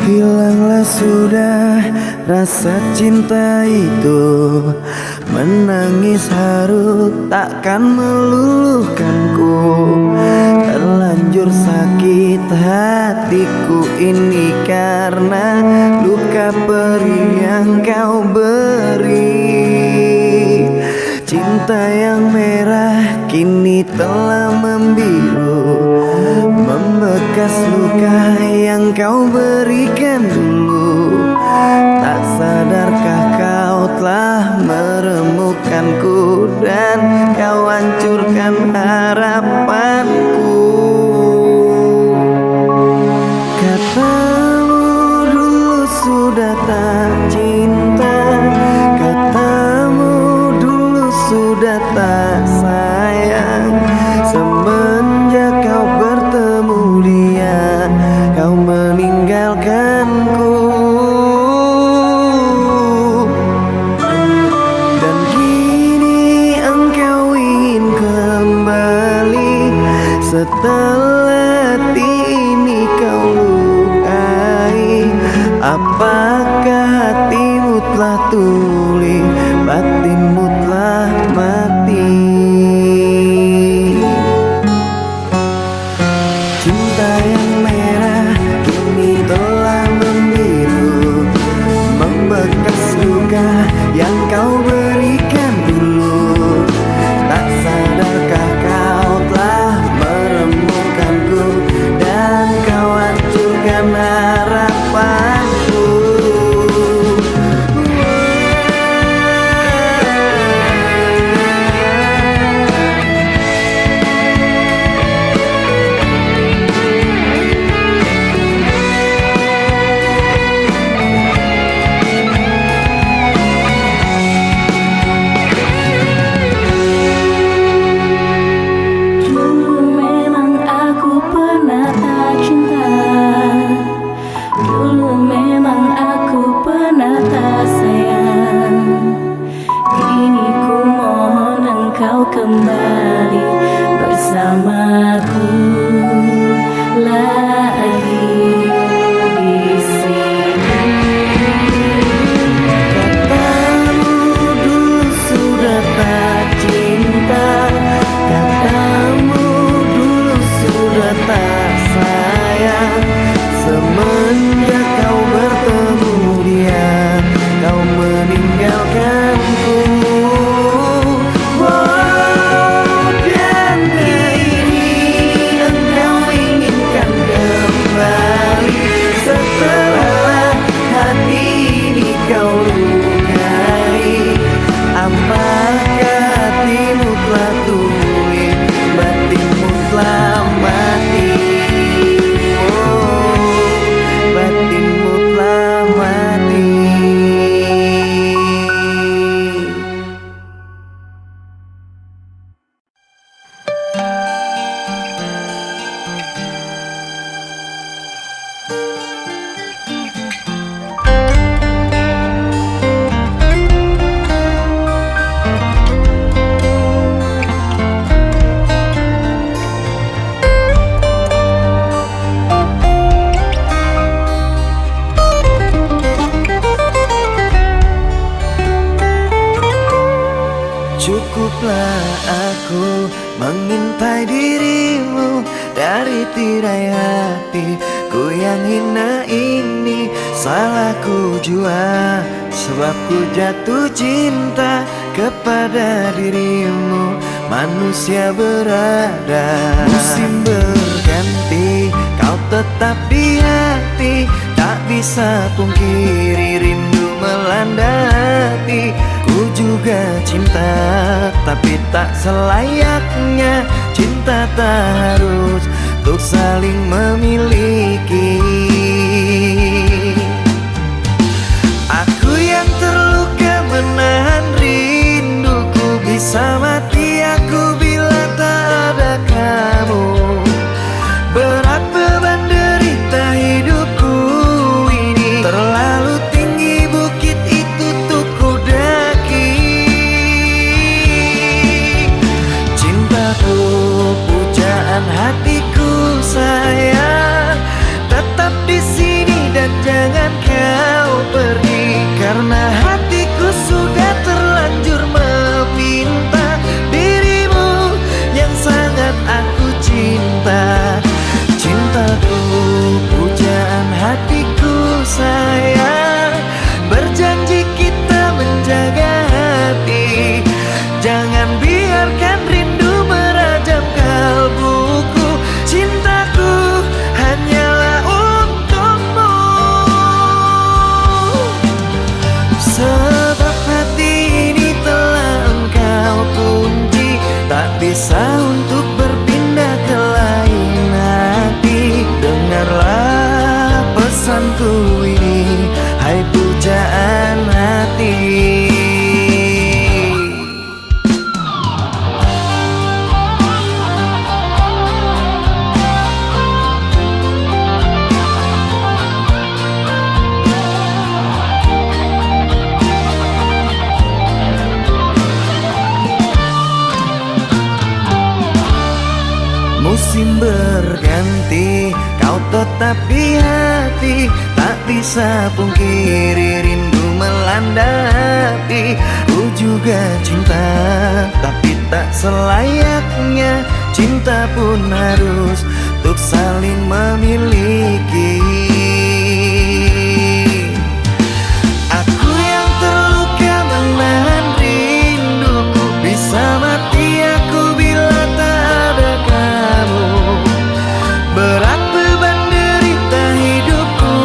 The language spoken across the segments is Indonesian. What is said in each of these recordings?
Hilanglah sudah rasa cinta itu, menangis haru takkan meluluhkanku. Terlanjur sakit hatiku ini karena luka perih yang kau beri. Cinta yang merah kini telah membiru, membekas luka yang kau berikan dulu. Tak sadarkah kau telah meremukkanku dan kau hancurkan harapanku. Katamu dulu sudah tak cinta, katamu dulu sudah tak sayang. Semenjak kau bertemu dia, kau meninggalkanku. Dan kini engkau ingin kembali, setelah hati ini kau lukai. Apakah hatimu telah tuli, batinmu telah mati? Cinta yang merah kini telah membiru, membekas luka yang kau berikan dulu. Tak sadarkah kau telah meremukkanku dan kau hancurkan harapanku. Kembali bersamaku lagi di sini. Katamu dulu sudah tak cinta, katamu dulu sudah tak sayang. Semenjak kau bertemu dia, kau meninggalkanku. Apakah hatimu telah tuli, batinmu telah mati? Oh, batinmu telah mati. Cukuplah aku mengintai dirimu dari tirai hatiku yang hina ini. Salahku jua sebab ku jatuh cinta kepada dirimu. Manusia berada, musim berganti, kau tetap di hati. Tak bisa pungkiri rindu melanda hati. Ku juga cinta, tapi tak selayaknya. Cinta tak harus untuk saling memiliki. Aku yang terluka menahan rinduku, bisa mati aku bila tak bisa untuk berpindah ke lain hati. Dengarlah pesanku ini, hai pujaan hati. Musim berganti, kau tetap di hati. Tak bisa pungkiri rindu melanda hati. Ku juga cinta, tapi tak selayaknya. Cinta pun harus untuk saling memiliki. Aku yang terluka menahan rinduku, bisa mati aku bila tak ada kamu. Berat beban derita hidupku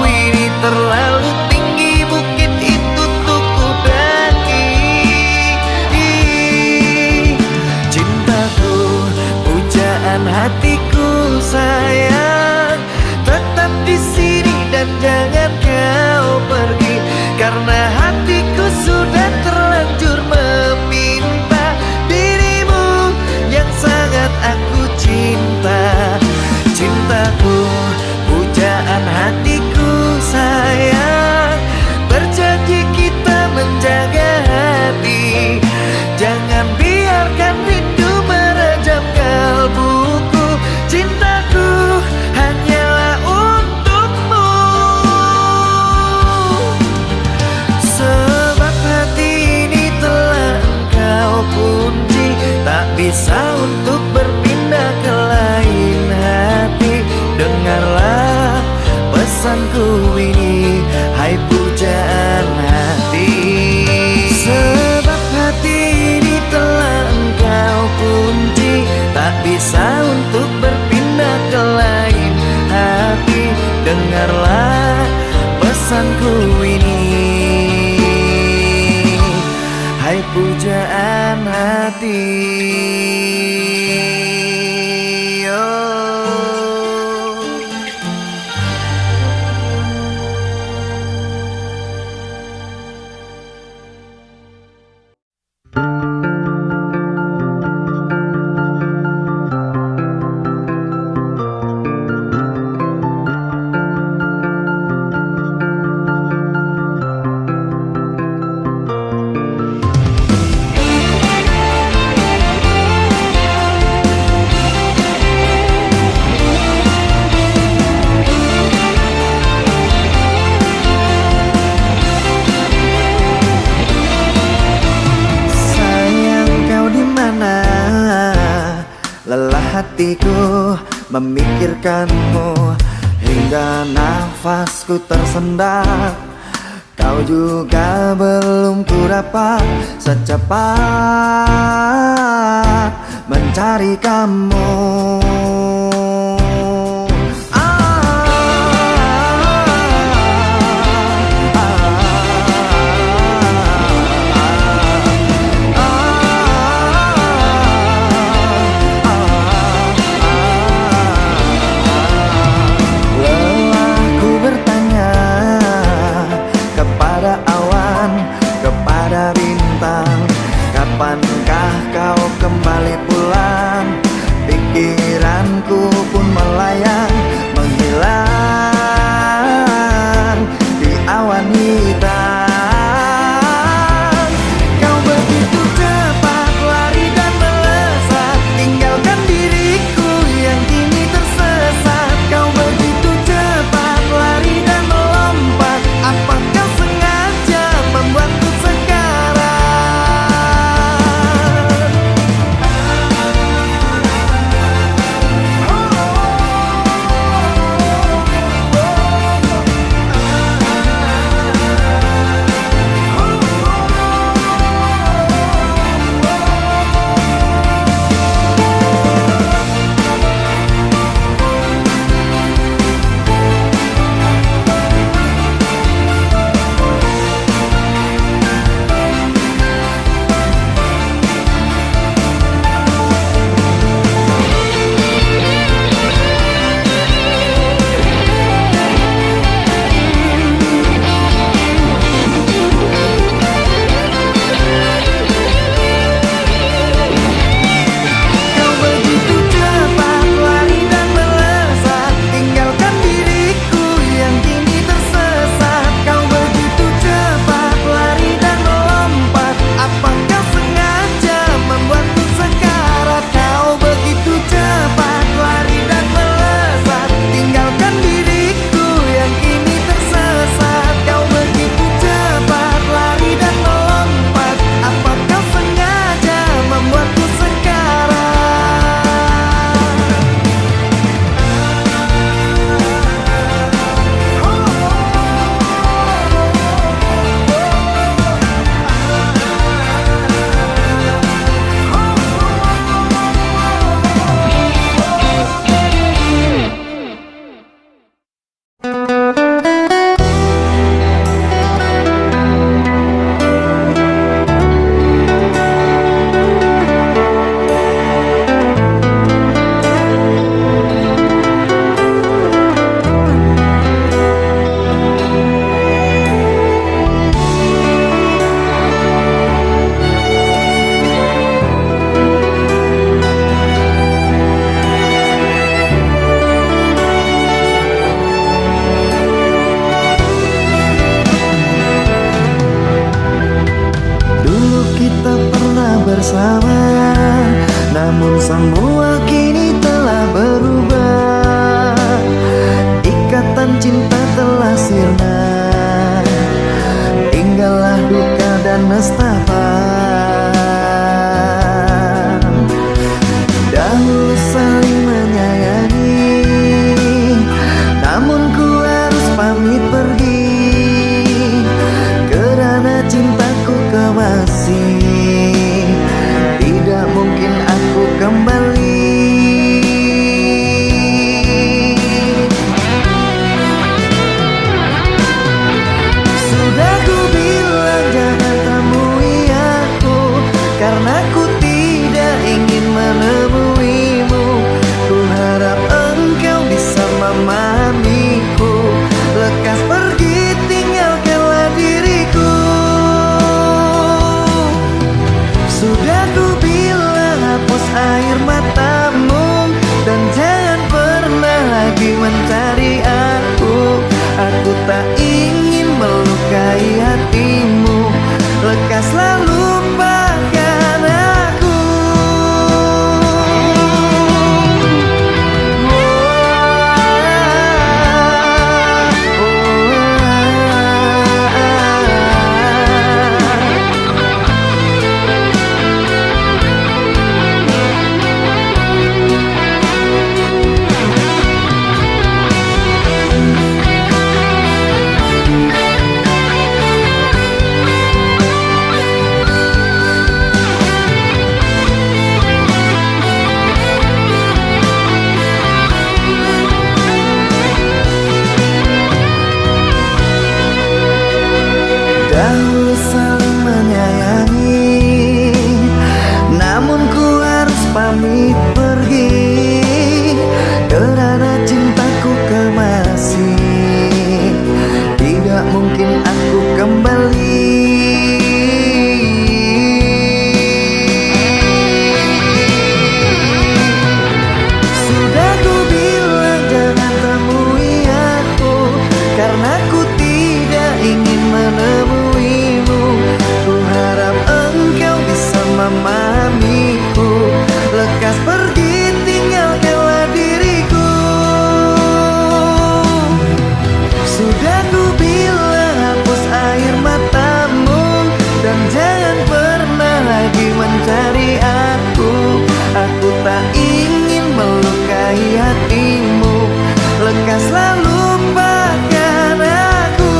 ini, terlalu tinggi bukit itu untuk ku daki. Cintaku, pujaan hatiku sayang, tetap di sini dan jangan kau pergi. Karena hatiku sudah terlanjur meminta dirimu yang sangat aku cinta. Cintaku, pujaan hatiku sayang, berjanji kita menjaga hati. Jangan biarkan rindu merajam kalbuku. Cintaku hanyalah untukmu. Sebab hati ini telah engkau kunci, tak bisa untuk berpindah ke lain hati. Dengarlah pesanku ini, hai pujaan hati. Sebab hati ini telah engkau kunci, tak bisa untuk berpindah ke lain hati. Dengarlah pesanku ini, hai pujaan hati. Hatiku memikirkanmu hingga nafasku tersendat. Kau juga belum ku dapat secepat mencari kamu. Kapankah kau kembali pulang? Pikiranku pun melayang, menghilang di awan hitam. Kau begitu cepat lari dan melesat, tinggalkan diriku yang kini tersesat. Kau begitu cepat lari dan melompat, apakah sengaja membuatku sekarang? pamit pergi kerana cintaku kemasi. Tidak mungkin aku kembali. Sudah ku bilang jangan temui aku, karena ku tidak ingin menemuimu. Ku harap engkau bisa memahamiku. Lekas pergi, tinggalkanlah diriku. Sudah ku bilang hapus air matamu, dan jangan pernah lagi mencari aku. Aku tak ingin melukai hatimu. Lekaslah lupakan aku.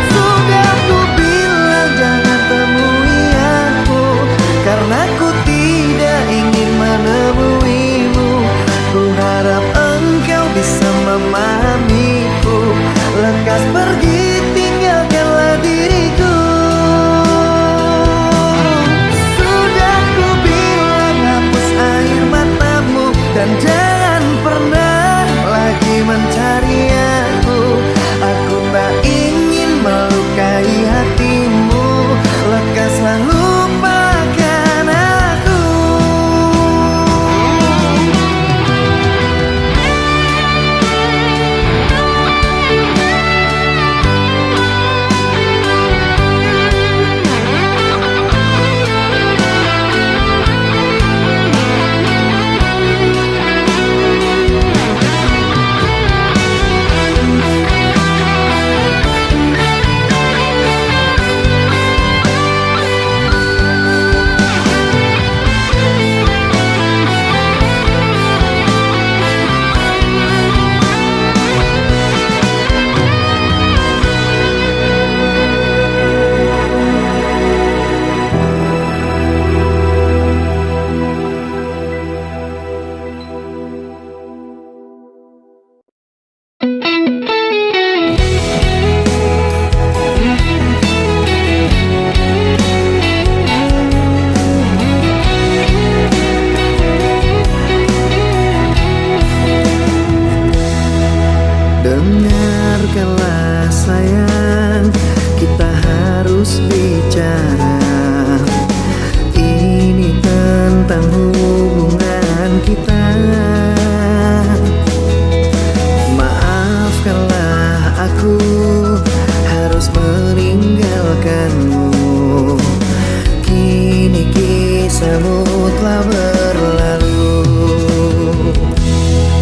Sudah ku bilang jangan temui aku, karena ku tidak ingin menemuimu. Ku harap engkau bisa memahamiku. Lekas pergi, tinggalkanlah diriku. Sudah ku bilang hapus air matamu, dan jangan pernah lagi mencari aku. Aku tak ingin melukai hatimu. Lekaslah lupakan aku. Dengarkanlah sayang, kita harus bicara. Ini tentang hubungan kita. Maafkanlah aku harus meninggalkanmu. Kini kisahmu telah berlalu.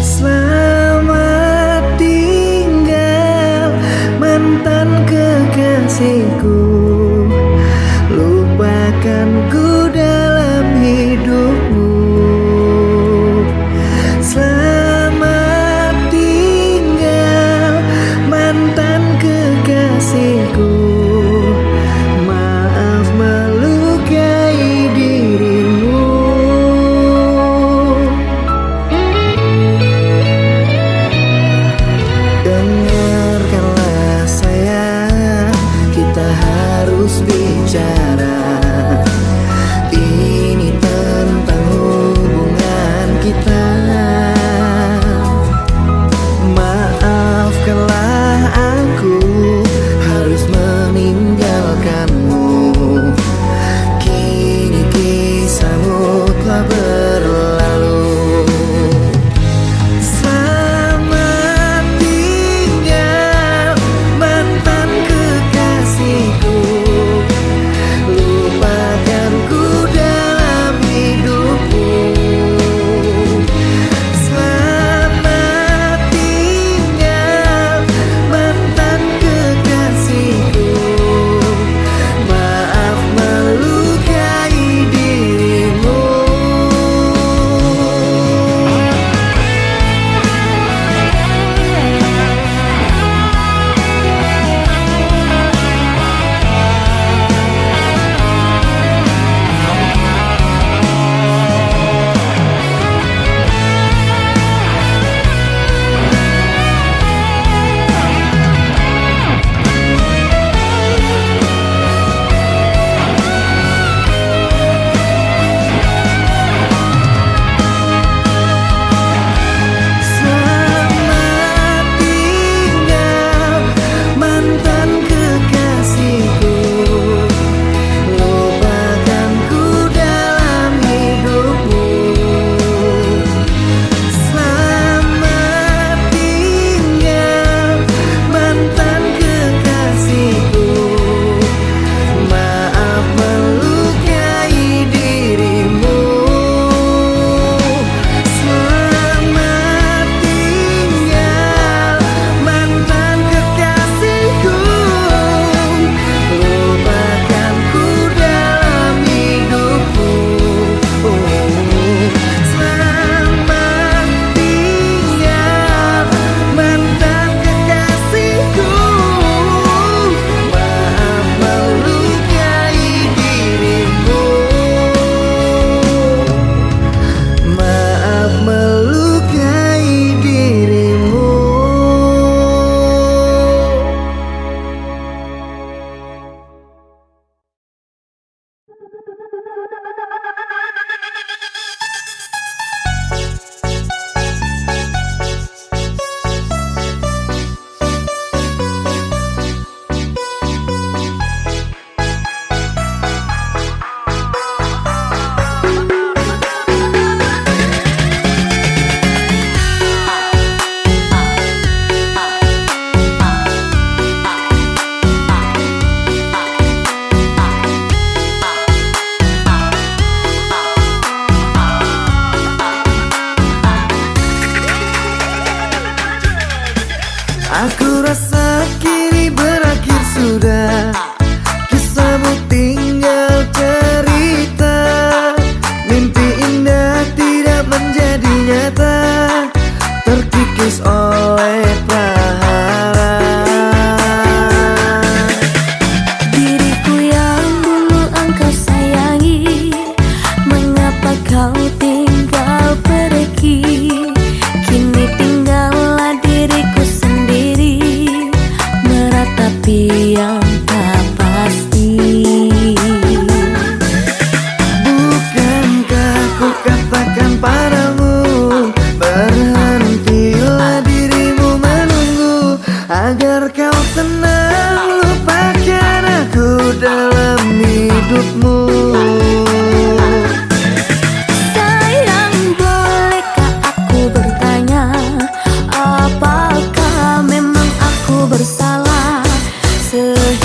Selamat tinggal mantan kekasihku. Lupakanku dalam hidupmu. Selamat tinggal mantan kekasihku. Maaf melukai dirimu. Dengarkanlah sayang, kita harus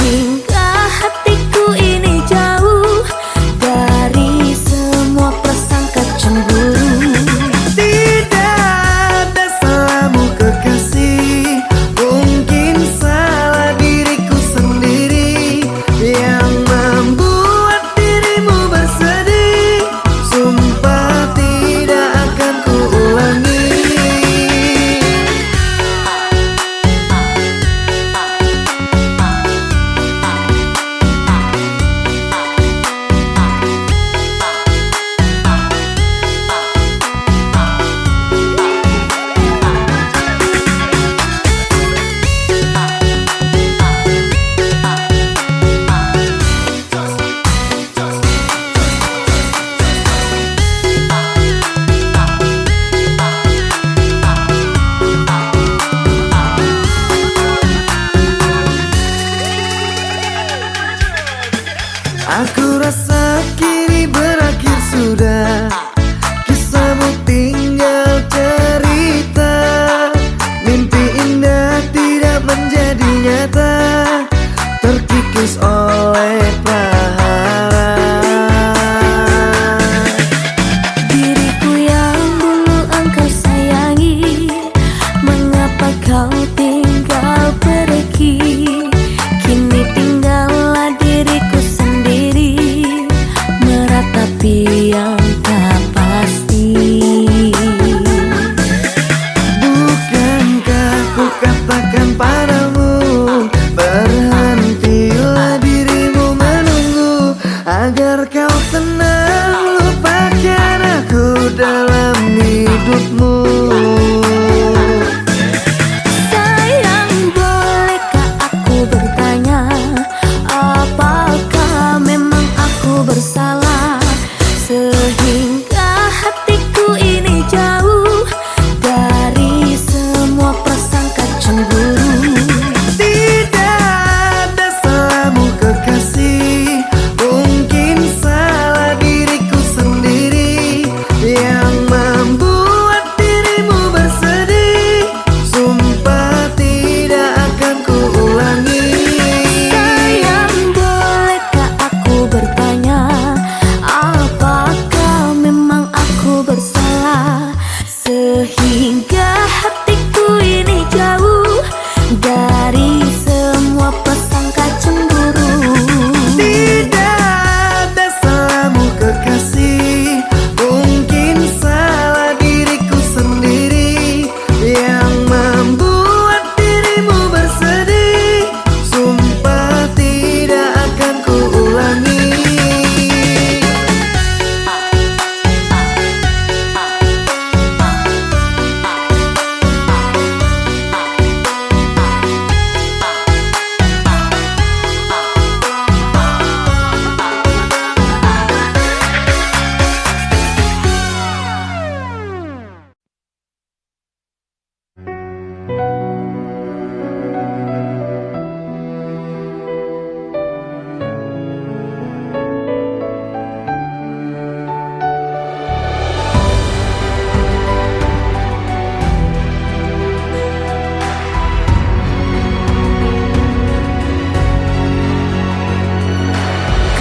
sehingga hatiku ini jauh dari semua prasangka cemburu. Tidak ada salahmu kekasih, mungkin salah diriku sendiri yang membuat dirimu bersedih. Sumpah tidak akan kuulangi. Aku rasa kini berakhir sudah, kisahmu tinggal cerita. Mimpi indah tidak menjadi nyata, terkikis oleh prahara. Diriku yang dulu engkau sayangi, mengapa kau tinggal pergi? Kini tinggallah diriku sendiri, meratapi yang tak pasti. Bukankah ku katakan padamu, berhentilah dirimu menunggu, agar kau tenang lupakan aku dalam hidupmu. Sayang, bolehkah aku bertanya, apakah memang aku bersalah sehingga hatiku ini jauh dari semua prasangka cemburu? Tidak ada salahmu kekasih, mungkin salah diriku sendiri yang membuat dirimu bersedih. Sumpah tidak akan kuulangi. Sayang, bolehkah aku bertanya, apakah memang aku bersalah sehingga hatiku ini jauh dari semua prasangka cemburu? Tidak ada salahmu kekasih, mungkin salah diriku sendiri yang membuat dirimu bersedih. Sumpah tidak akan kuulangi.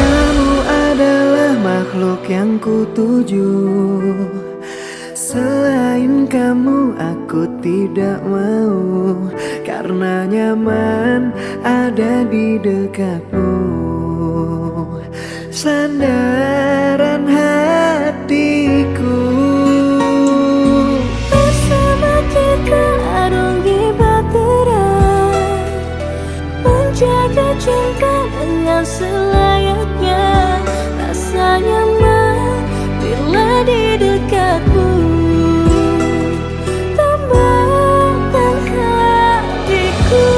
Kamu adalah makhluk yang kutuju, selain kamu aku tidak mau, karena nyaman ada di dekatmu. Sandaran hatiku, Bersama kita arungi bahtera, menjaga cinta dengan selayaknya. Rasa nyaman bila di dekatmu, tambahkan hatiku.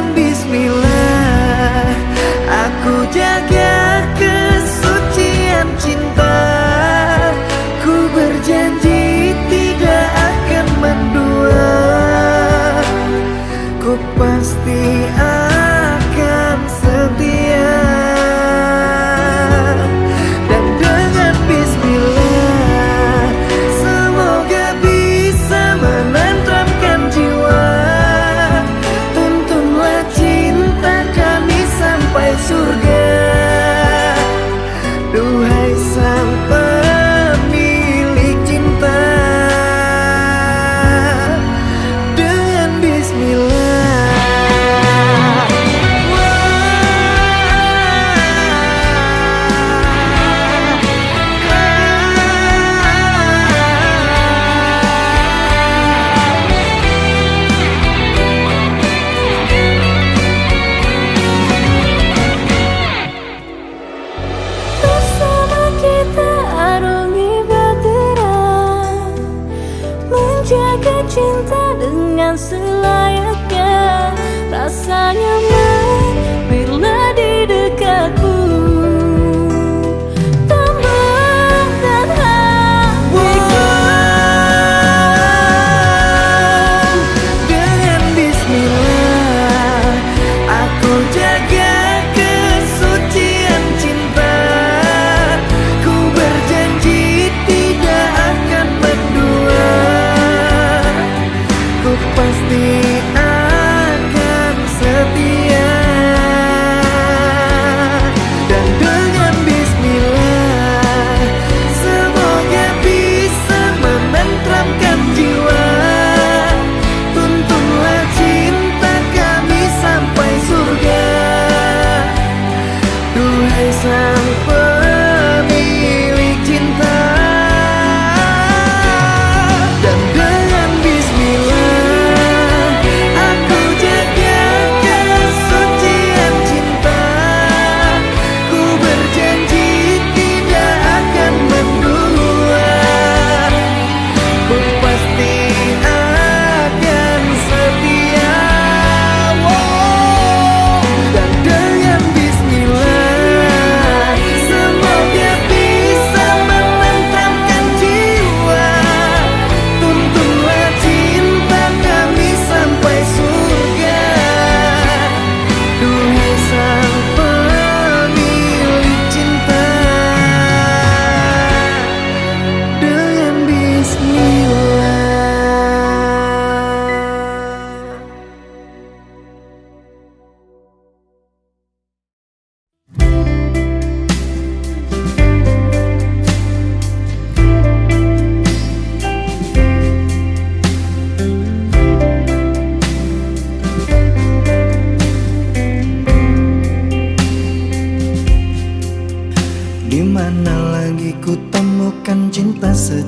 dengan bismillah aku jaga kesucian cinta. Ku berjanji tidak akan mendua, ku pasti akan setia. Dan dengan bismillah semoga bisa menenteramkan jiwa.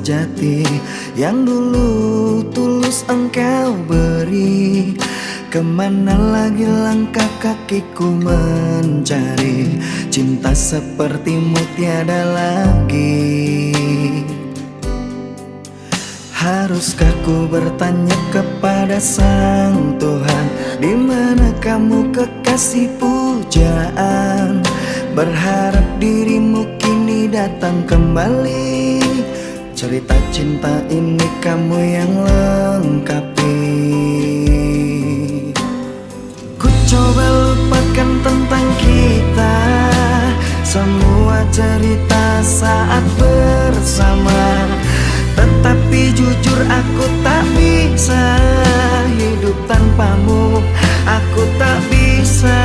sejati yang dulu tulus engkau beri. Kemana lagi langkah kakiku mencari cinta sepertimu tiada lagi. Haruskah ku bertanya kepada Sang Tuhan, di mana kamu kekasih pujaan? Berharap dirimu kini datang kembali. Cerita cinta ini kamu yang lengkapi. Ku coba lupakan tentang kita, semua cerita saat bersama. Tetapi jujur aku tak bisa hidup tanpamu, aku tak bisa.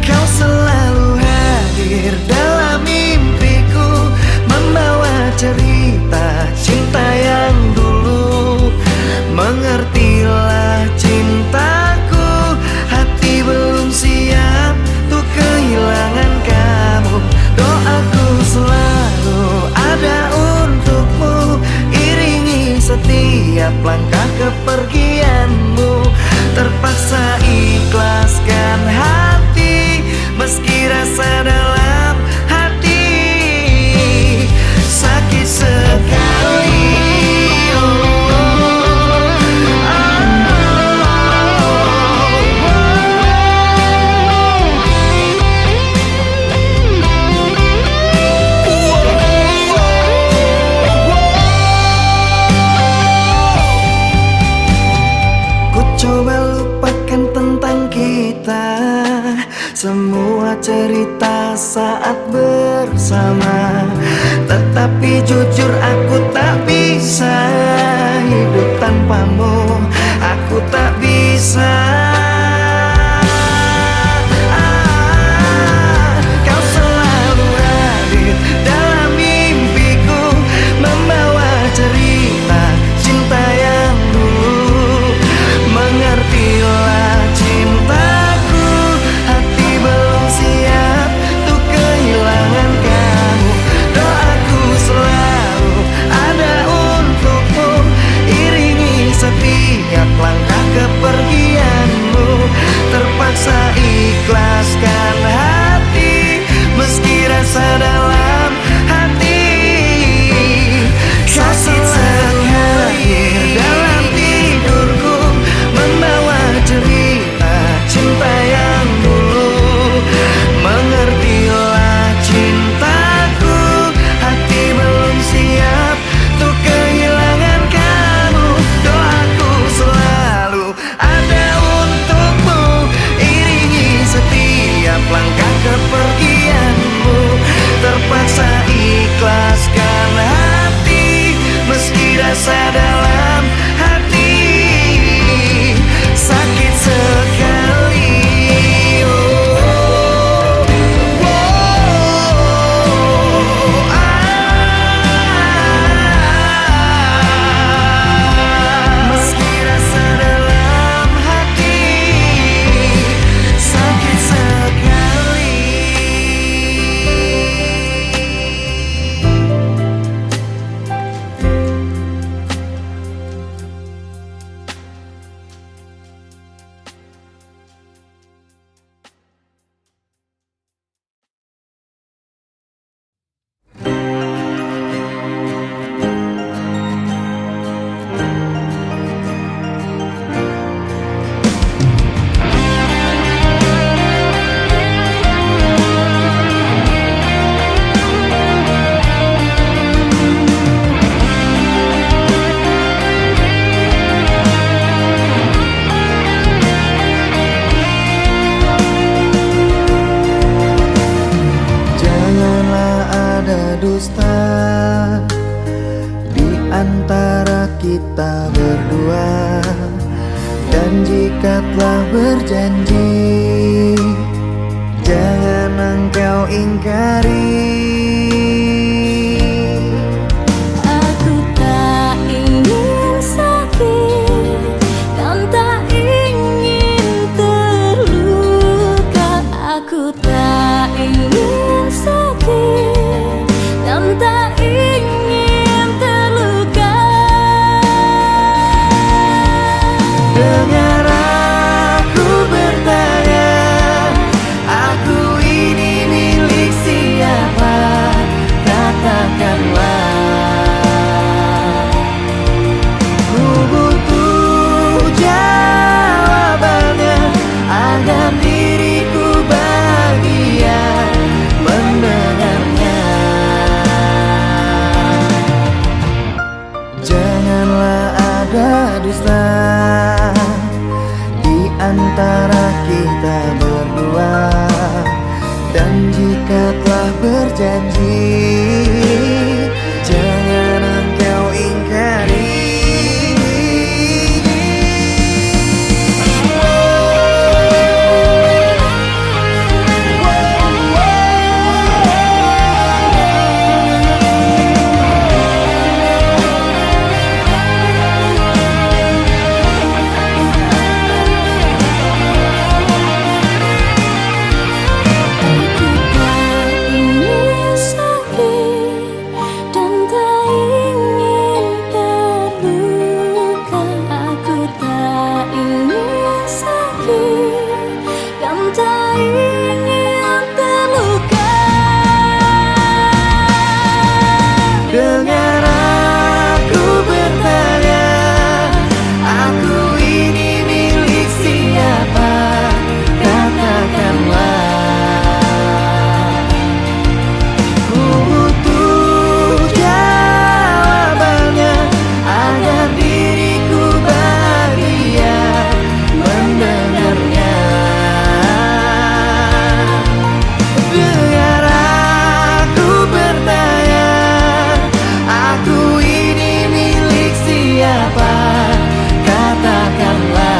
Kau selalu hadir dalam mimpiku, membawa cerita cinta yang dulu. Mengertilah cintaku, hati belum siap untuk kehilangan kamu. Doaku selalu ada untukmu, iringi setiap langkah kepergianmu. Terpaksa ikhlaskan hati, meski rasa dalam hati sakit sekali. Coba lupakan tentang kita, semua cerita saat bersama. Tetapi jujur aku tak bisa hidup tanpamu, aku tak bisa. Kau selalu hadir dalam mimpiku, membawa cerita cinta yang dulu. Mengertilah cintaku, hati belum siap untuk kehilangan kamu. Doaku selalu ada untukmu, iringi setiap langkah kepergianmu. Terpaksa ikhlaskan hati, meski rasa dalam hati sakit sekali. Dalam tidurku membawa cerita cinta yang dulu. Mengertilah cintaku, hati belum siap untuk kehilangan kamu. Doaku selalu ada untukmu, iringi setiap langkah kepergianmu. Terpaksa ikhlaskan hati, meski rasa dalam hati sakit sekali. Meski rasa dalam hati sakit sekali. Janganlah ada dusta di antara kita berdua, dan jika telah berjanji, jangan engkau ingkari. Aku tak ingin sakit dan tak ingin terluka. Aku tak ingin sakit dan tak ingin Dengar aku bertanya, aku ini milik siapa? Katakanlah. Ku butuh jawabannya agar diriku bahagia mendengarnya. Janganlah ada dusta di antara kita berdua, dan jika telah berjanji, jangan engkau ingkari. Dengar aku bertanya, aku ini milik siapa? Katakanlah. Ku butuh jawabannya agar diriku bahagia mendengarnya. Dengar aku bertanya, aku ini milik siapa? Katakanlah.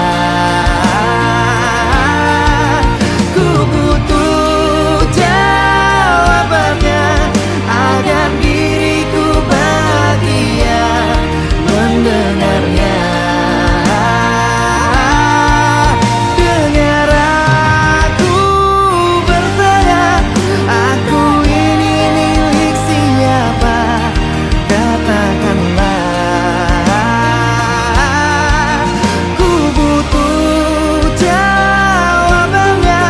Ku butuh jawabannya agar diriku bahagia mendengarnya. Dengar aku bertanya, aku ini milik siapa? Katakanlah. Ku butuh jawabannya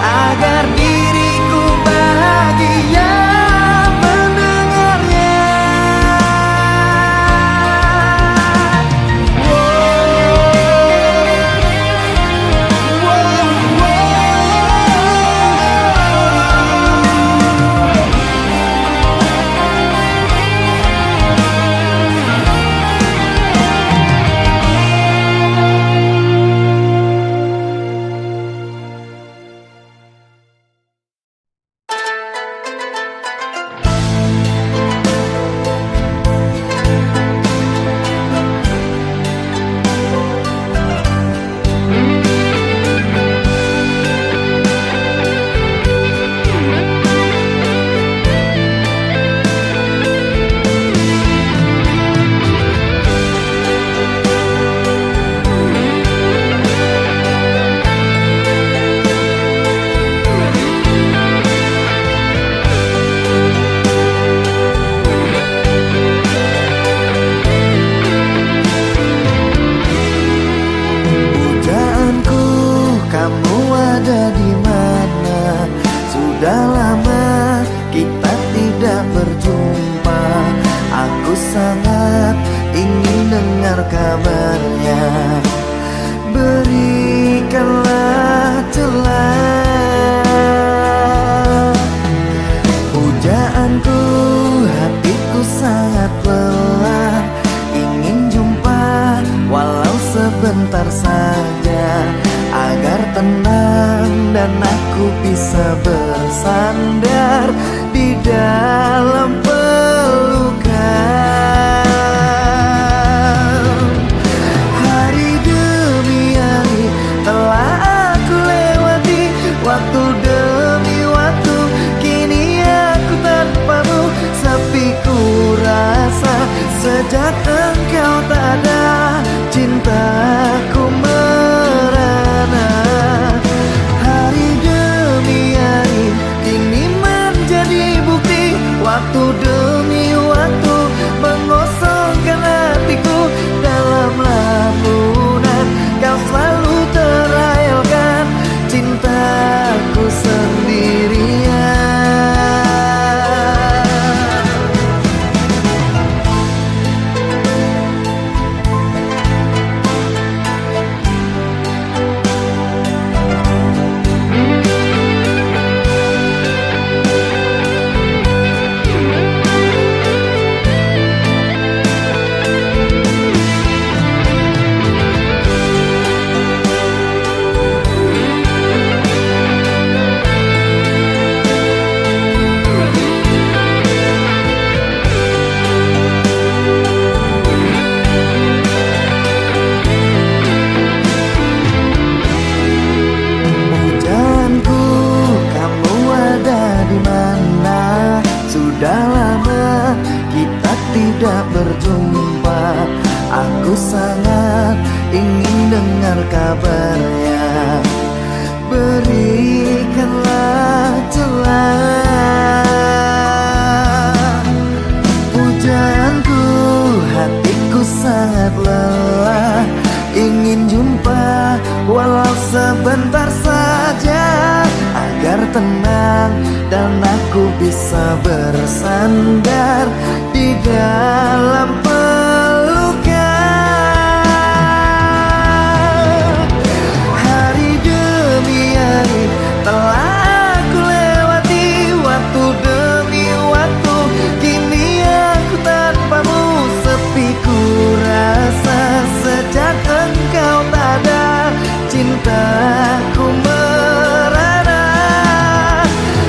agar diriku bahagia mendengarnya. Pujaanku, kamu ada di mana? Sudah lama kita tidak berjumpa. Aku sangat ingin dengar kabarnya. Berikanlah celah. Pujaanku, hatiku sangat lelah, ingin jumpa walau sebentar saja, agar tenang dan aku bisa bersandar di dalam pelukan. Hari demi hari telah aku lewati, waktu demi waktu kini aku tanpamu. Sepi ku rasa sejak engkau tak ada, cintaku merana. Hari demi hari ini menjadi bukti, waktu demi waktu dengar kabarnya, berikanlah celah. Pujaanku, hatiku sangat lelah, ingin jumpa walau sebentar saja, agar tenang dan aku bisa bersandar di dalam pelukan. Hari demi hari telah aku lewati, waktu demi waktu kini aku tanpamu sepi ku rasa. Sejak engkau tak ada, cintaku merana.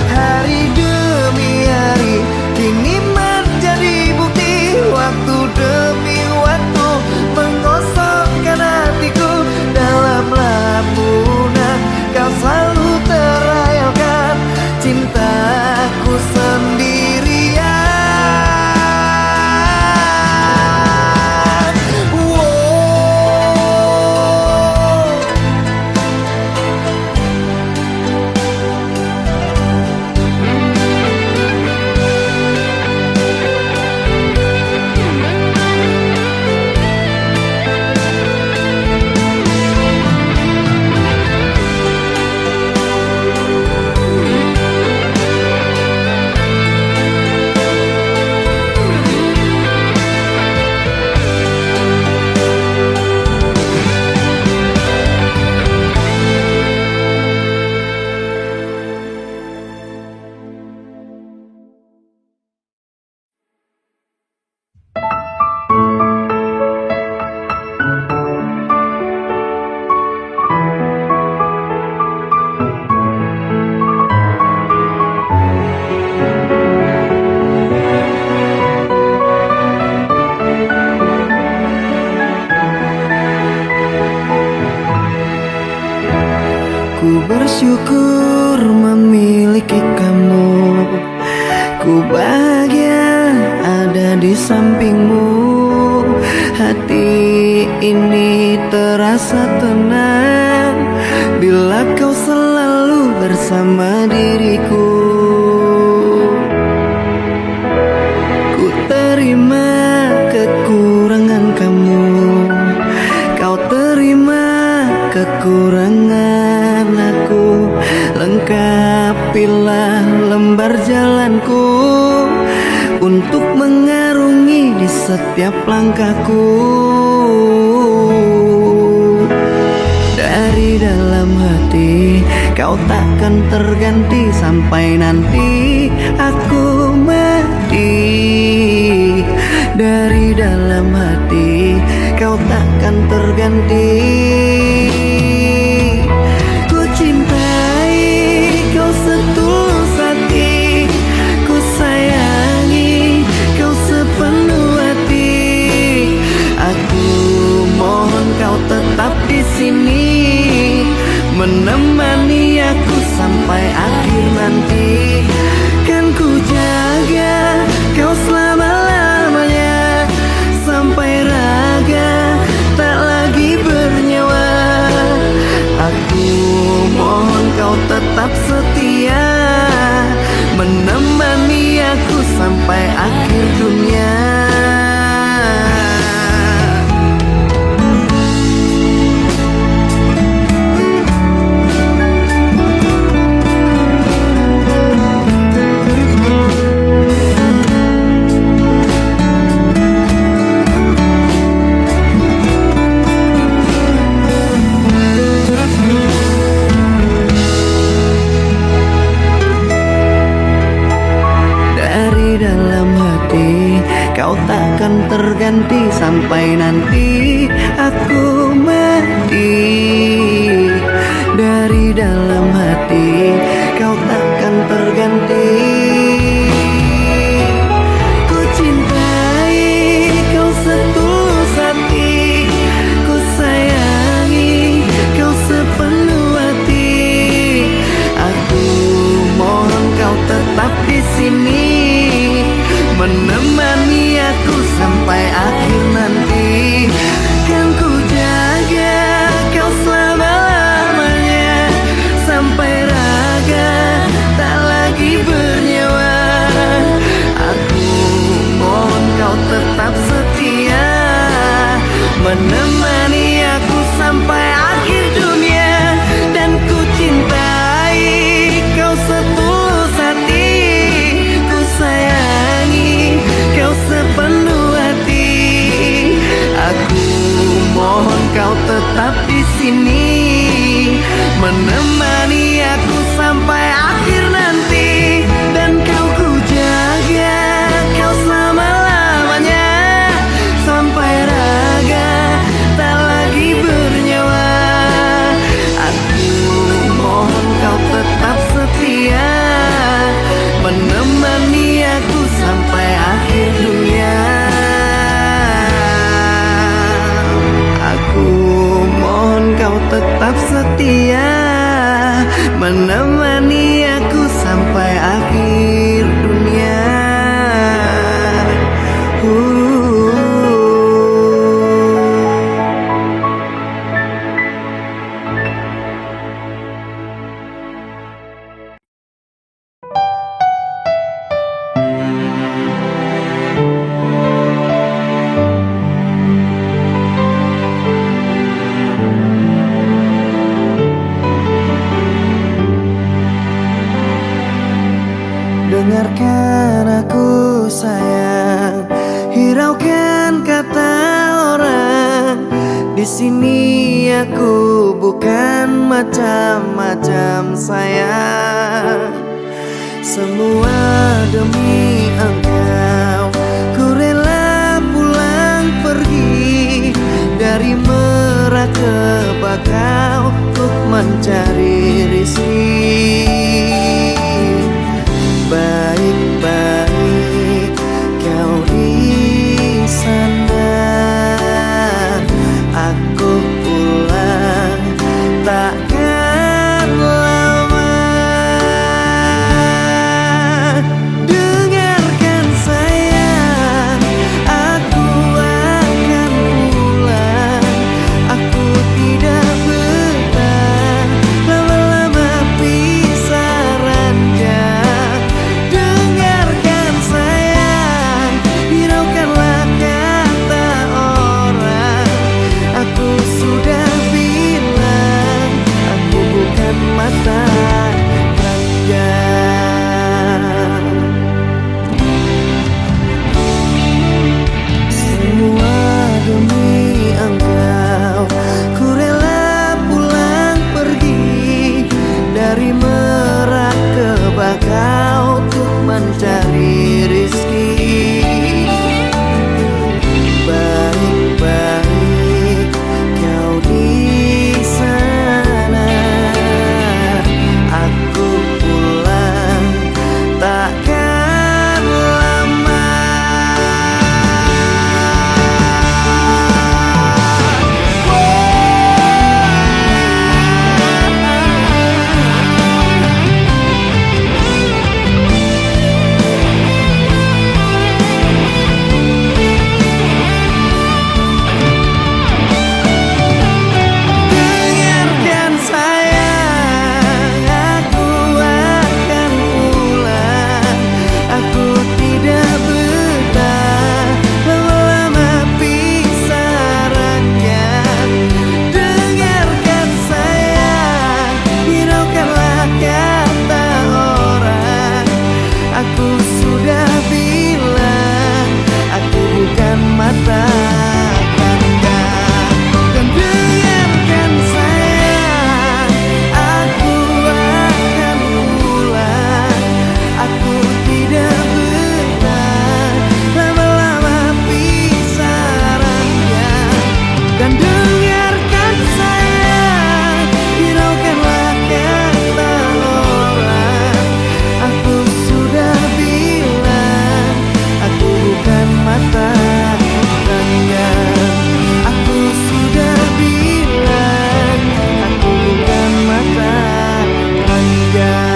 Hari demi hari kini menjadi bukti, waktu demi waktu mengosongkan hatiku. Dalam lamunan kau selalu terayalkan cintaku sendirian. Ku bersyukur memiliki kamu, ku bahagia ada di sampingmu. Hati ini terasa tenang bila kau selalu bersama diriku. Ku terima kekurangan kamu, kau terima kekurangan aku. Lengkapilah lembar jalanku untuk mengarungi di setiap langkahku. Dari dalam hati kau takkan terganti sampai nanti aku mati. Dari dalam hati kau takkan terganti. Ku cintai kau setulus hati, ku sayangi kau sepenuh hati. Aku mohon kau tetap di sini, menemani aku sampai akhir nanti. Kan ku jaga kau selama-lamanya, sampai raga tak lagi bernyawa. Aku mohon kau tetap setia, menemani aku sampai akhir dunia. Kau takkan terganti sampai nanti aku mati. Dari dalam hati kau takkan terganti. Ku cintai kau setulus hati, ku sayangi kau sepenuh hati. Aku mohon kau tetap di sini, menemani aku sampai akhir nanti. Kan ku jaga kau di sini, menemani aku sampai akhir nanti. Dan kau ku jaga, kau selama-lamanya, sampai raga tak lagi bernyawa. Aku mohon kau tetap setia, menemani aku sampai akhir dunia. Aku mohon kau tetap setia, menemani aku sampai akhir dunia. Dengarkan aku sayang, hiraukan kata orang. Di sini aku bukan macam-macam sayang. Semua demi engkau, ku rela pulang pergi dari Merak ke Bakau untuk mencari rizki. Baik-baik kau di sana, aku pulang takkan lama. Dengarkan sayang, aku akan pulang. Aku tidak betah lama-lama pisah ranjang. Dengarkan sayang, hiraukanlah kata orang. Aku sudah bilang, aku bukan mata ranjang. Semua demi engkau, ku rela pulang pergi dari Merak ke Bakau untuk mencari rizki. Baik-baik kau di sana, aku pulang takkan lama. Dengarkan sayang, aku akan pulang. Aku tidak betah lama-lama pisah ranjang. Dengarkan sayang, hiraukanlah kata orang. Aku sudah bilang, aku bukan mata kandang. Dan dengarkan sayang, aku akan pulang. Aku tidak betah lama-lama pisah ranjang. Dan dengarkan sayang, hiraukanlah kata orang. Aku sudah bilang, aku bukan mata ranjang. Aku sudah bilang, aku bukan mata ranjang.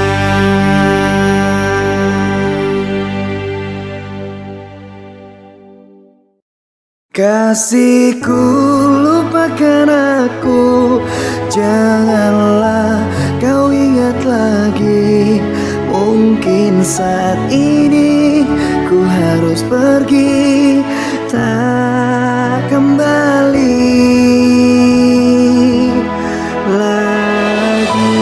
Kasihku, lupakan aku, janganlah kau ingat lagi. Mungkin saat ini ku harus pergi, tak kembali lagi.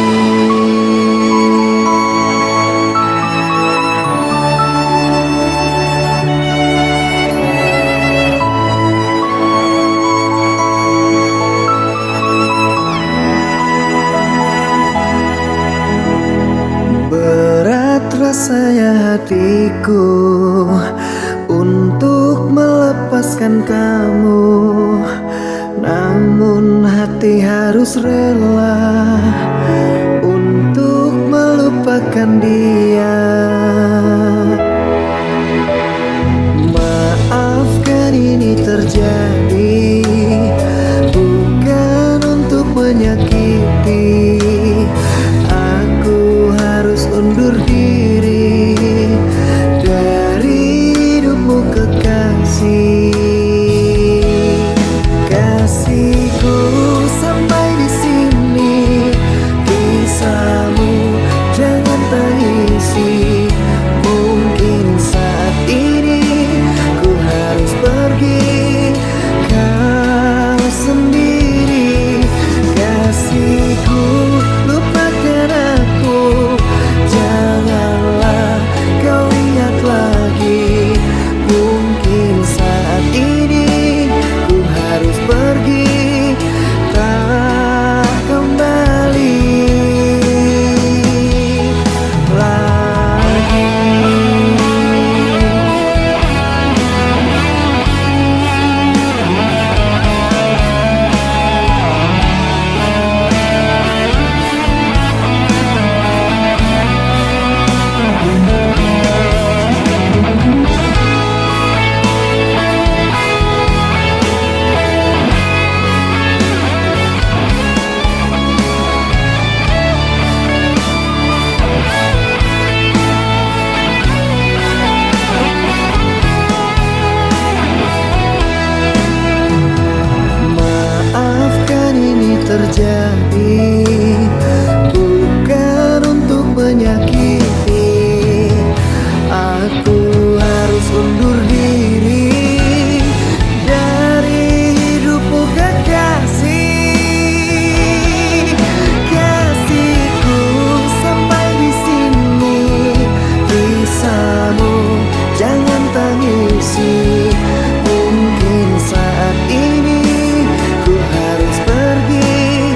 rasanya hatiku untuk melepaskan kamu, namun hati harus rela untuk melupakan dia. Maafkan ini terjadi, bukan untuk menyakiti. Aku harus undur diri dari hidupmu kekasih. Kasihku sampai di sini, kisahmu jangan tangisi. Mungkin saat ini ku harus pergi, kau sendiri. Kasihku, lupakan aku, janganlah kau ingat lagi. Mungkin saat ini ku harus pergi, tak kembali lagi. Maafkan ini terjadi, bukan untuk menyakiti. Aku harus undur diri dari hidupmu kekasih. Kasihku sampai di sini, kisahmu jangan tangisi. Mungkin saat ini ku harus pergi,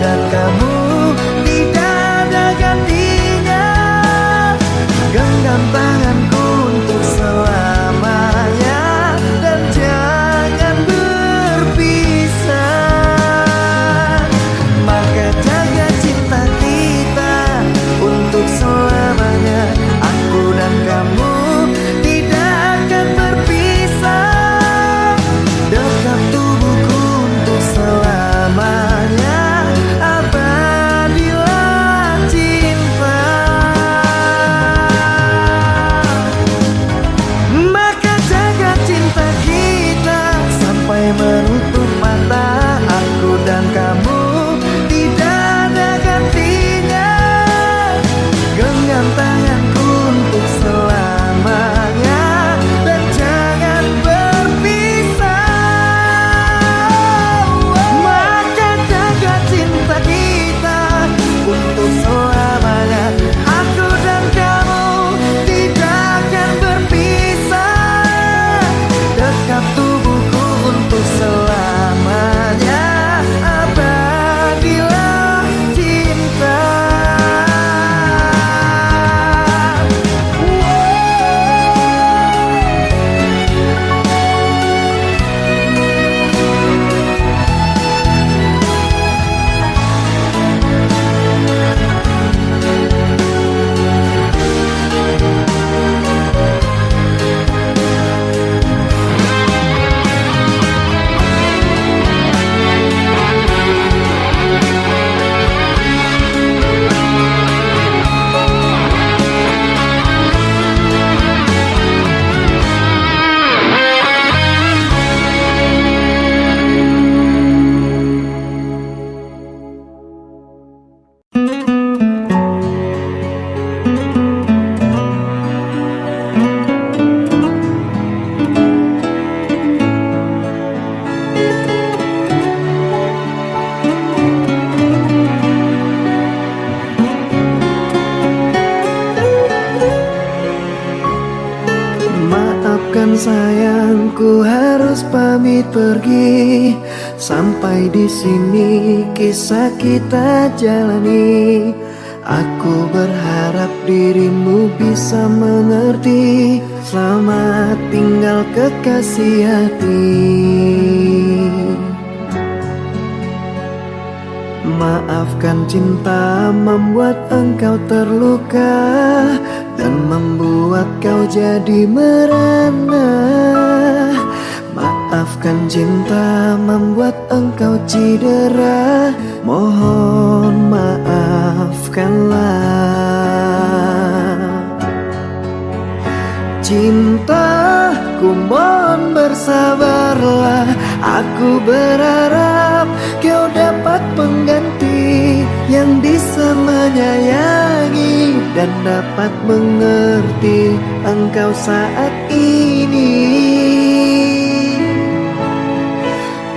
dan kamu tidak ada gantinya. Genggam tanganku untuk selamanya dan jangan berpisah. Maka jaga cinta kita untuk selamanya. Aku dan kamu tidak akan berpisah. Dekat tubuhku untuk selamanya. Abadilah cinta. Maka jaga cinta kita sampai menutup mata. Aku dan kamu tidak ada gantinya. Genggam tanganku untuk selamanya dan jangan berpisah. Maka jaga cinta kita untuk selamanya. Aku dan kamu tidak akan berpisah. Dekat tubuhku untuk selamanya. Abadilah cinta. Maafkan sayangku harus pamit pergi. Sampai di sini kisah kita jalani. Aku berharap dirimu bisa mengerti. Selamat tinggal kekasih hati. Maafkan cinta membuat engkau terluka dan membuat kau jadi merana. Maafkan cinta membuat engkau cedera. Mohon maafkanlah. Cintaku mohon bersabarlah. Aku berharap kau dapat pengganti yang bisa menyayangi dan dapat mengerti engkau saat ini.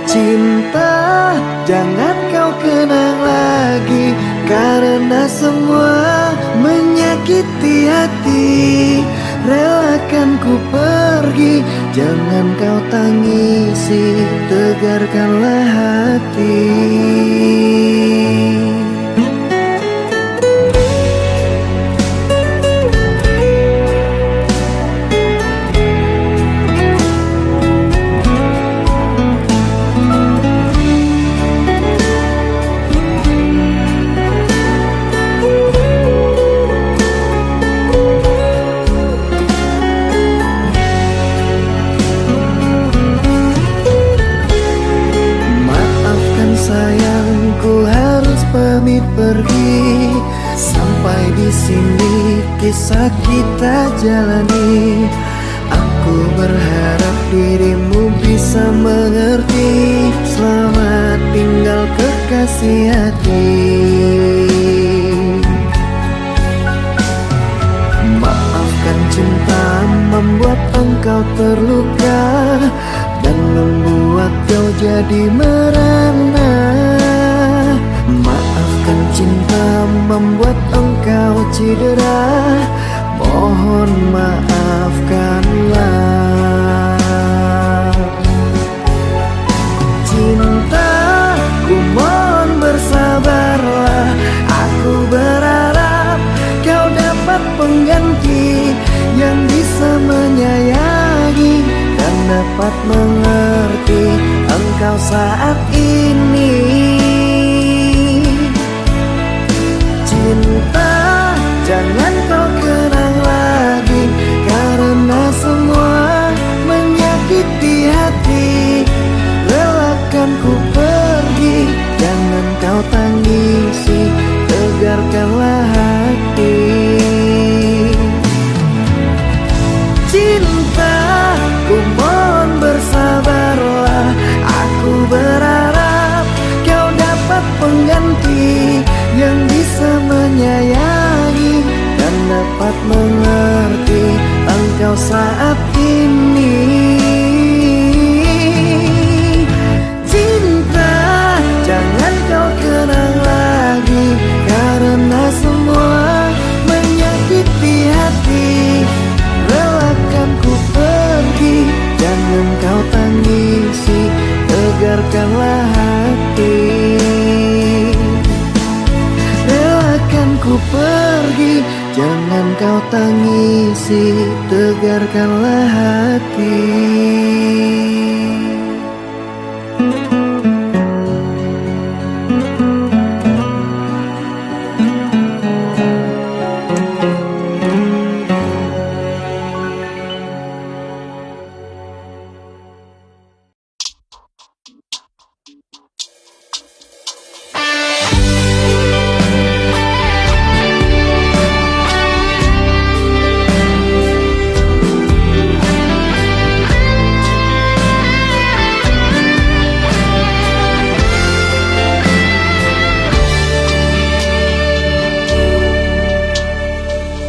Cinta jangan kau kenang lagi, karena semua menyakiti hati. Relakan ku pergi, jangan kau tangisi, tegarkanlah hati. Pamit pergi, sampai di sini kisah kita jalani. Aku berharap dirimu bisa mengerti. Selamat tinggal kekasih hati. Maafkan cinta membuat engkau terluka dan membuat kau jadi merana. Maafkan cinta membuat engkau cedera. Mohon maafkanlah. Cintaku mohon bersabar. saat ini. Cinta, jangan kau kenang lagi, karena semua menyakiti hati. Relakan ku pergi, jangan kau tangisi, tegarkanlah hati. Cinta, ku mohon bersabarlah. Aku berharap kau dapat pengganti yang bisa menyayangi dan dapat mengerti engkau saat ini. Cinta, jangan kau kenang lagi, karena semua menyakiti hati. Relakan ku pergi, jangan kau tangisi, tegarkanlah hati. Relakan ku pergi, jangan kau tangisi, tegarkanlah hati.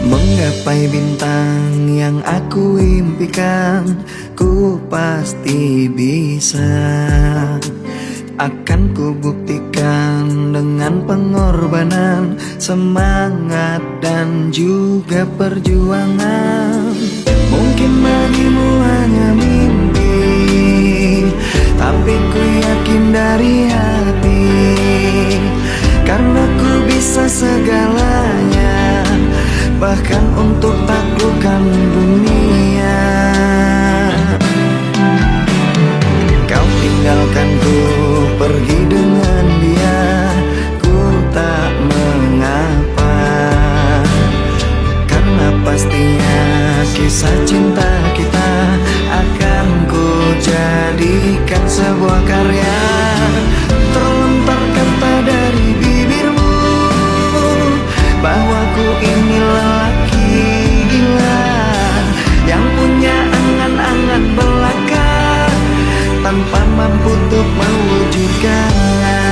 Menggapai bintang yang aku impikan, ku pasti bisa. Akan ku buktikan dengan pengorbanan, semangat dan juga perjuangan. Mungkin bagimu hanya mimpi, tapi ku yakin dari hati, karena ku bisa segalanya, bahkan untuk taklukkan dunia. Kau tinggalkan ku pergi dengan dia, ku tak mengapa, karena pastinya kisah cinta kita akan ku jadikan sebuah karya. Terlontar kata dari bibirmu bahwa ku ini lelaki gila yang punya angan-angan belaka, tanpa mampu untuk mewujudkannya.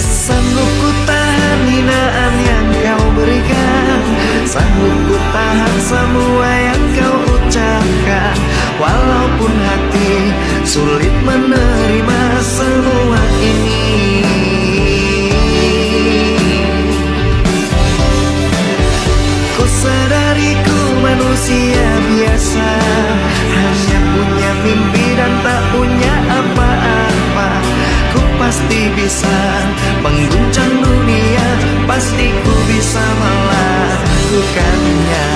Sanggup ku tahan hinaan yang kau berikan, sanggup ku tahan semua yang kau ucapkan, walaupun hati sulit menerima semua ini. Ku sadari ku manusia biasa, hanya punya mimpi dan tak punya apa-apa. Ku pasti bisa mengguncang dunia, pasti ku bisa melakukannya.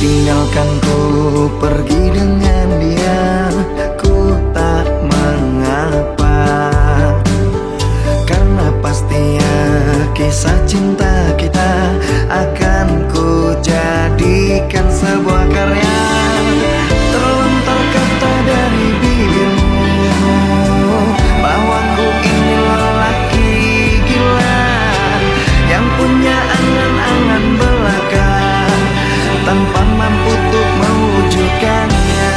Tinggalkan ku pergi dengan dia, ku tak mengapa, karena pastinya kisah cinta kita akan ku jadikan sebuah karya. Terlontar kata dari bibirmu bahwa ku ini lelaki gila yang punya angan-angan belaka, tanpa mampu untuk mewujudkannya.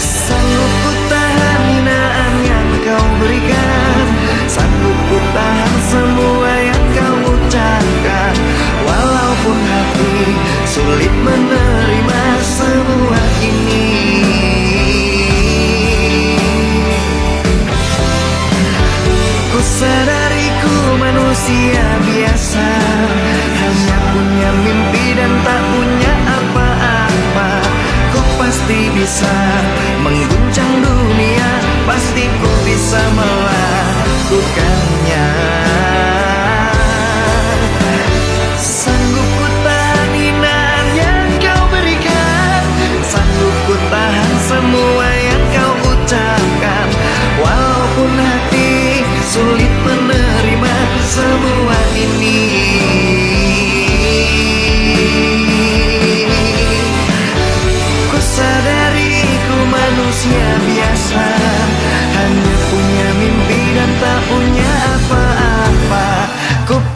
Sanggup ku tahan hinaan yang kau berikan, sanggup ku tahan semua yang kau ucapkan, walaupun hati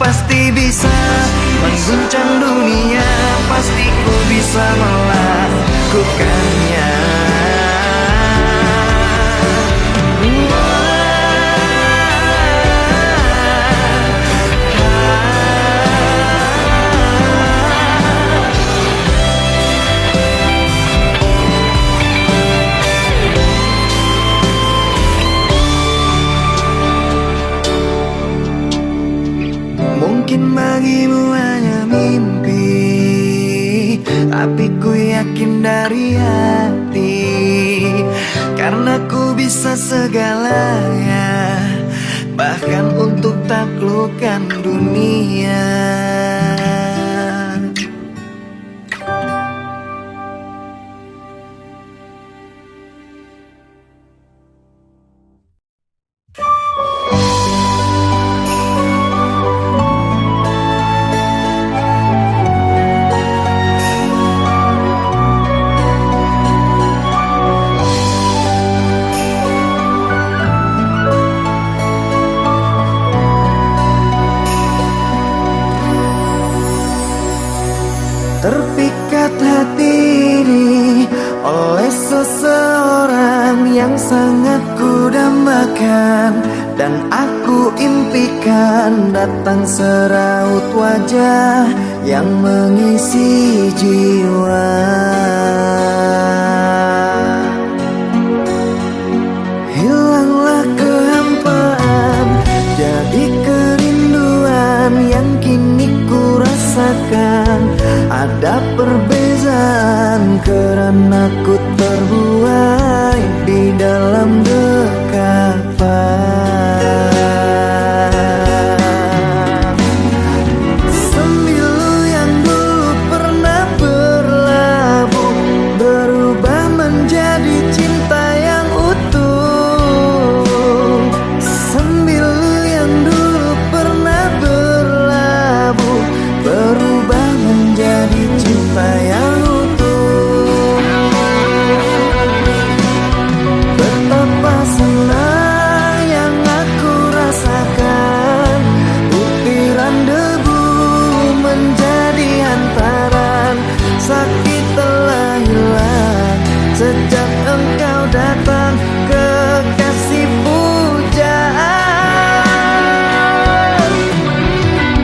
pasti bisa mengguncang dunia, pasti ku bisa melakukannya. Mungkin bagimu hanya mimpi, tapi ku yakin dari hati, karena ku bisa segalanya, bahkan untuk taklukkan dunia. Terpikat hati ini oleh seseorang yang sangat ku dambakan, dan aku impikan datang seraut wajah yang mengisi jiwa. Hilanglah kehampaan, jadi kerinduan yang kini ku rasakan. Ada perbezaan karena ku terbuai di dalam dekapan. Sembilu yang dulu pernah berlabuh berubah menjadi cinta yang utuh. Sembilu yang dulu pernah berlabuh berubah menjadi cinta yang utuh. Betapa senang yang aku rasakan, butiran debu menjadi hantaran. Sakit telah hilang sejak engkau datang, kekasih pujaan.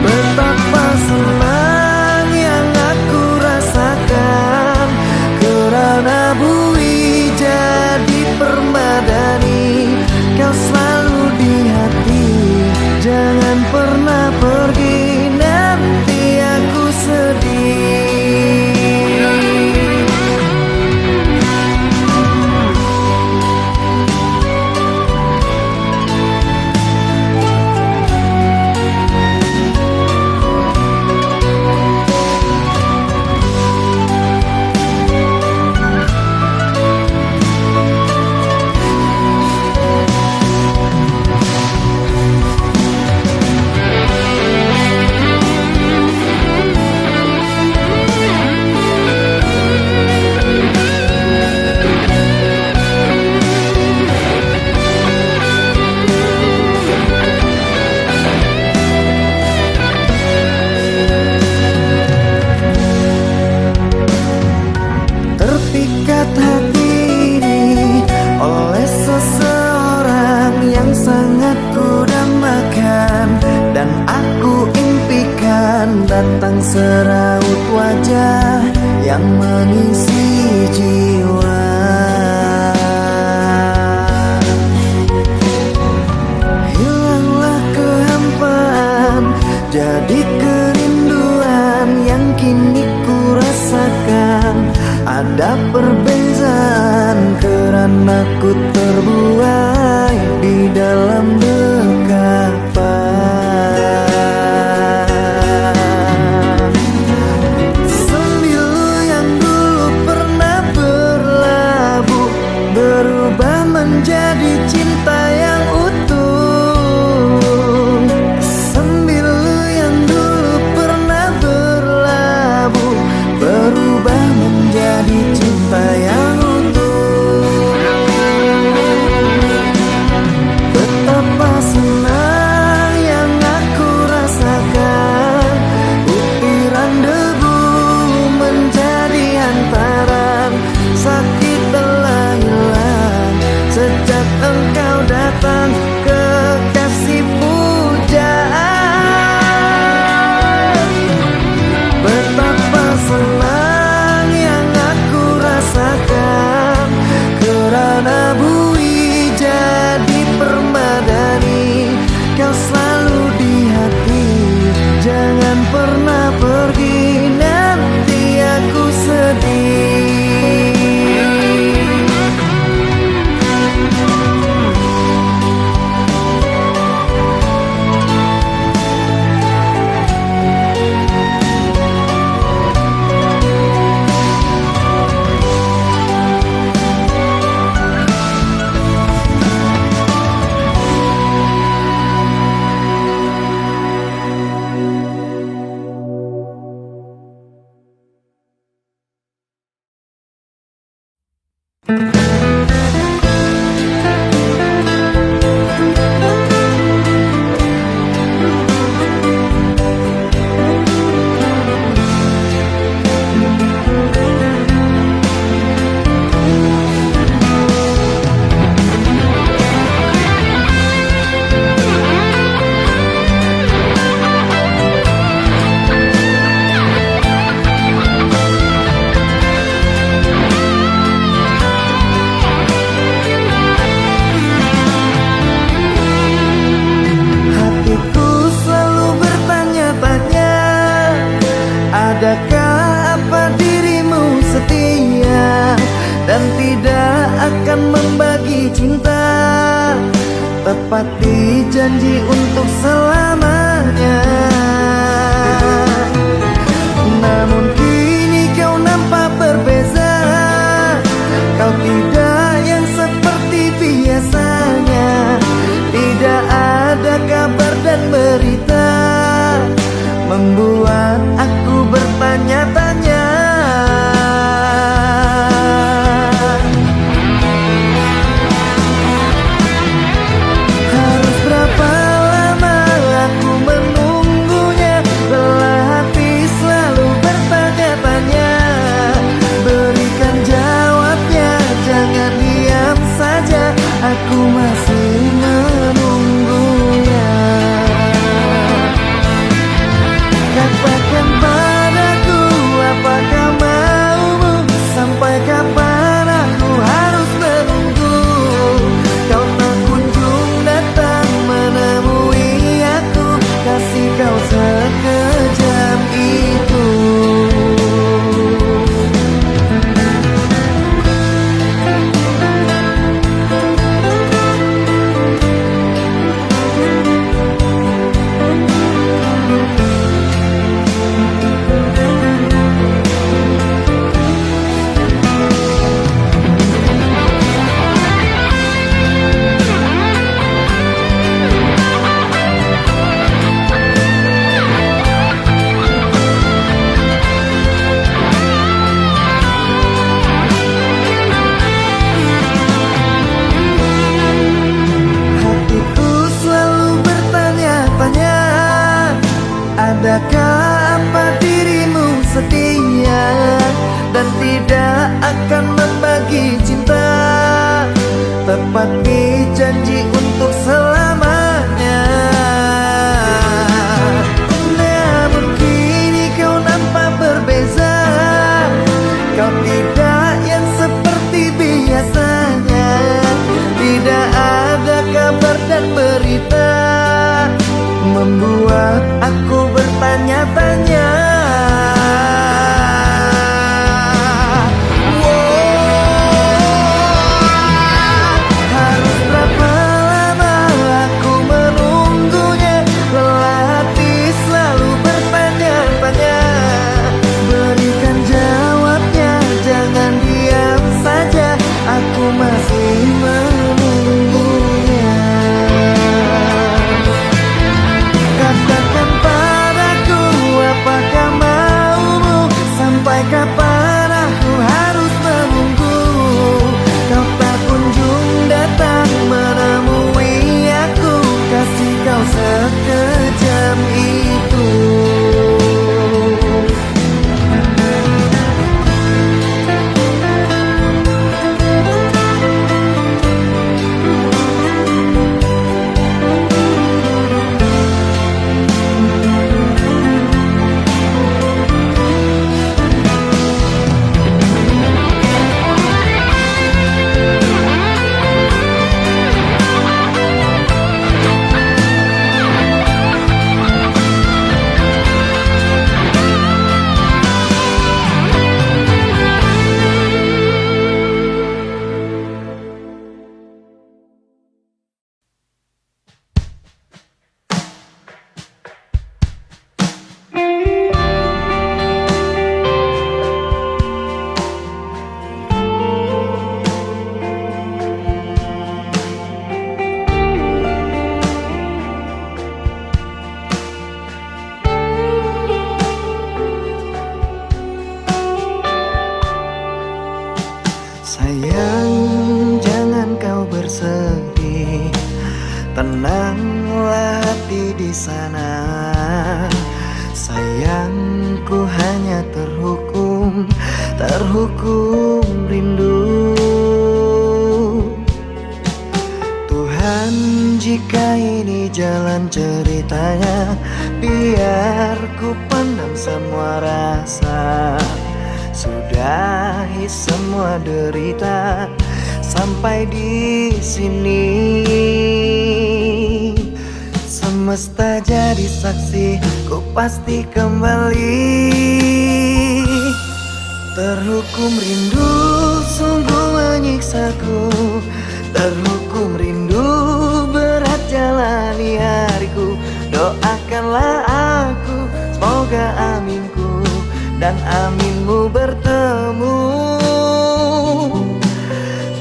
Betapa senang yang aku rasakan, kerana bui jadi permadani. Kau selalu di hati, jangan pernah pergi, nanti aku sedih. Terpikat hati ini oleh seseorang yang sangat ku dambakan, dan aku impikan datang seraut wajah yang mengisi jiwa. Hilanglah kehampaan, jadi kerinduan yang kini ku rasakan. Ada perbezaan karena ku terbuai di dalam dekapan. Sembilu yang dulu pernah berlabuh berubah menjadi cinta yang utuh. Sembilu yang dulu pernah berlabuh berubah menjadi cinta yang utuh. Adakah apa dirimu setia dan tidak akan membagi cinta, tepati janji untuk selamanya. Namun kini kau nampak berbeza, kau tidak yang seperti biasanya. Tidak ada kabar dan berita, membuat aku bertanya-tanya. Harus berapa lama aku menunggunya, lelah hati selalu bertanya-tanya. Berikan jawabnya, jangan diam saja, aku masih menunggunya. Katakan padaku, apakah maumu? Sampai kapan aku harus menunggu? Kau tak kunjung datang menemui aku, kasih kau sekejam itu. Adakah apa dirimu setia dan tidak akan membagi cinta, tepati janji untuk selamanya. Namun kini kau nampak berbeza, kau tidak yang seperti biasanya. Tidak ada kabar dan berita, membuat aku bertanya-tanya. Harus berapa lama aku menunggunya, lelah hati selalu bertanya-tanya. Berikan jawabnya, jangan diam saja, aku masih menunggunya. Katakan padaku, apakah maumu? Sampai kapan aku harus menunggu? Kau tak kunjung datang menemui aku, kasih kau sekejam itu. Sayang, jangan kau bersedih, tenanglah hati di sana. Sayangku hanya terhukum rindu. Tuhan, jika ini jalan ceritanya, biar ku pendam semua rasa. Sudahi semua derita sampai di sini. Semesta jadi saksi, ku pasti kembali. Terhukum rindu sungguh menyiksaku, terhukum rindu berat jalani hariku. Doakanlah aku, semoga aminku dan aminmu bertemu.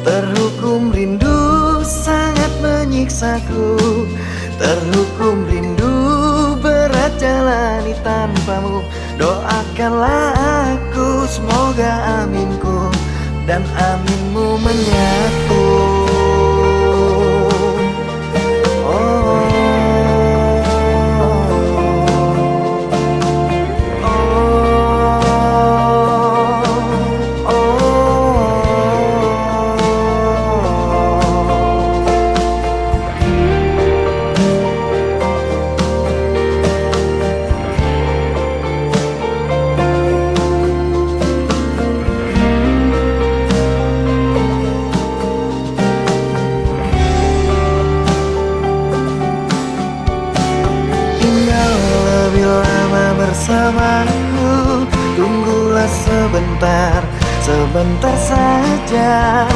Terhukum rindu sangat menyiksaku, terhukum rindu berat jalani tanpamu. Doakanlah aku, semoga aminku dan aminmu menyatu. Bersamaku, tunggulah sebentar, sebentar saja.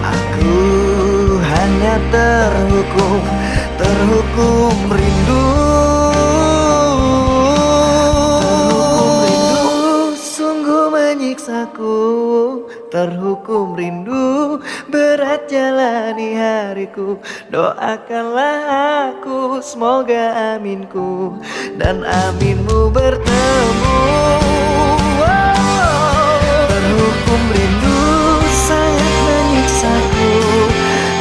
Aku hanya terhukum, terhukum rindu. Terhukum rindu sungguh menyiksaku, terhukum rindu berat jalani hariku. Doakanlah aku, semoga aminku dan aminmu bertemu. Terhukum rindu sangat menyiksaku,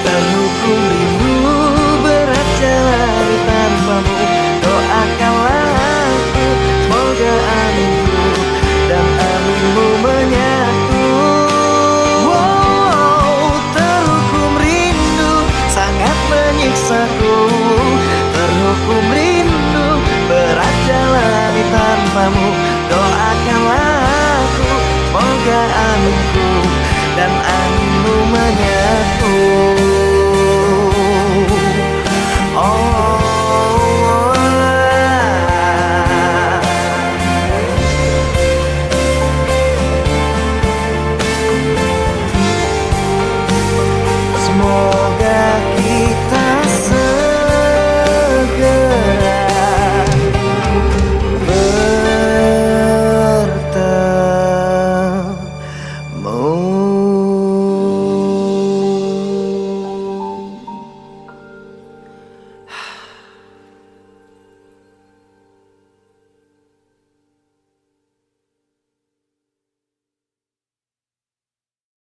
terhukum rindu berat jalani tanpamu. Doakanlah aku, semoga aminku dan aminmu menyatu. Terhukum rindu sangat menyiksaku, terhukum rindu berat jalani tanpamu. Doakanlah aku, semoga amin